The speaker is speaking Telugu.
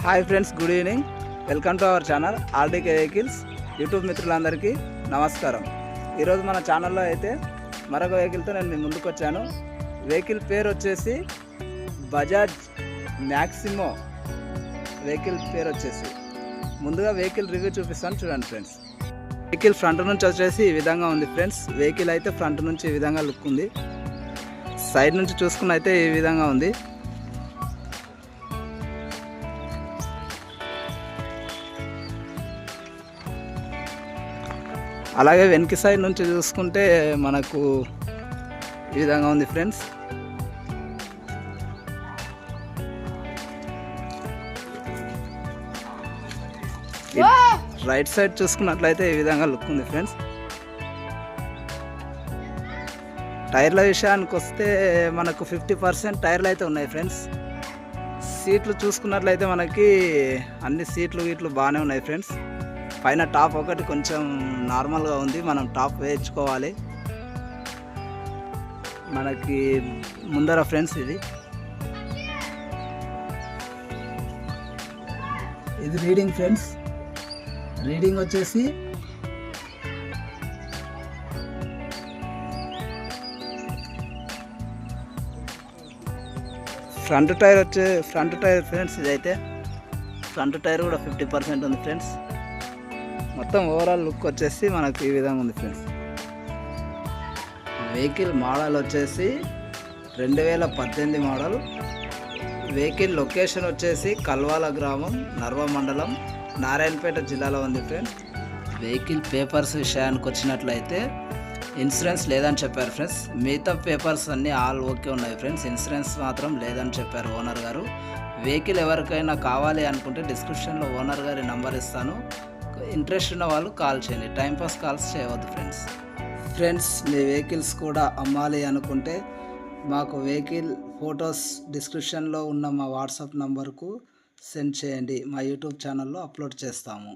Hi friends, good evening. Welcome to our channel ఆర్డీకే vehicles. YouTube మిత్రులందరికీ నమస్కారం. ఈరోజు మన ఛానల్లో అయితే మరొక వెహికల్తో నేను మీ ముందుకు వచ్చాను. వెహికల్ పేరు వచ్చేసి బజాజ్ మ్యాక్సిమో. వెహికల్ పేరు వచ్చేసి ముందుగా వెహికల్ రివ్యూ చూపిస్తాను, చూడండి ఫ్రెండ్స్. వెహికల్ ఫ్రంట్ నుంచి వచ్చేసి ఈ విధంగా ఉంది ఫ్రెండ్స్. వెహికల్ అయితే ఫ్రంట్ నుంచి ఈ విధంగా లుక్ ఉంది. సైడ్ నుంచి చూసుకున్న అయితే ఈ విధంగా ఉంది. అలాగే వెనక సైడ్ నుంచి చూసుకుంటే మనకు ఈ విధంగా ఉంది ఫ్రెండ్స్. రైట్ సైడ్ చూసుకున్నట్లయితే ఈ విధంగా లుక్ ఉంది ఫ్రెండ్స్. టైర్ల విషయానికి వస్తే మనకు 50% టైర్లు అయితే ఉన్నాయి ఫ్రెండ్స్. సీట్లు చూసుకున్నట్లయితే మనకి అన్ని సీట్లు బాగానే ఉన్నాయి ఫ్రెండ్స్. పైన టాప్ ఒకటి కొంచెం నార్మల్గా ఉంది, మనం టాప్ వేయించుకోవాలి. మనకి ముందర ఫ్రెండ్స్ ఇది రీడింగ్ ఫ్రెండ్స్. రీడింగ్ వచ్చేసి ఫ్రంట్ టైర్ ఫ్రెండ్స్. ఇదైతే ఫ్రంట్ టైర్ కూడా 50% ఉంది ఫ్రెండ్స్. మొత్తం ఓవరాల్ లుక్ వచ్చేసి మనకు ఈ విధంగా ఉంది ఫ్రెండ్స్. వెహికల్ మోడల్ వచ్చేసి 2018 మోడల్. వెహికల్ లొకేషన్ వచ్చేసి కల్వాల గ్రామం, నర్వ మండలం, నారాయణపేట జిల్లాలో ఉంది ఫ్రెండ్స్. వెహికల్ పేపర్స్ విషయానికి వచ్చినట్లయితే ఇన్సూరెన్స్ లేదని చెప్పారు ఫ్రెండ్స్. మిగతా పేపర్స్ అన్నీ ఆల్ ఓకే ఉన్నాయి ఫ్రెండ్స్. ఇన్సూరెన్స్ మాత్రం లేదని చెప్పారు ఓనర్ గారు. వెహికల్ ఎవరికైనా కావాలి అనుకుంటే డిస్క్రిప్షన్లో ఓనర్ గారి నంబర్ ఇస్తాను. ఇంట్రెస్ట్ ఉన్న వాళ్ళు కాల్ చేయండి. టైంపాస్ కాల్స్ చేయవద్దు ఫ్రెండ్స్. మీ వెహికల్స్ కూడా అమ్మాలి అనుకుంటే మాకు వెహికల్ ఫొటోస్ డిస్క్రిప్షన్లో ఉన్న మా వాట్సాప్ నంబర్కు సెండ్ చేయండి. మా యూట్యూబ్ ఛానల్లో అప్లోడ్ చేస్తాము.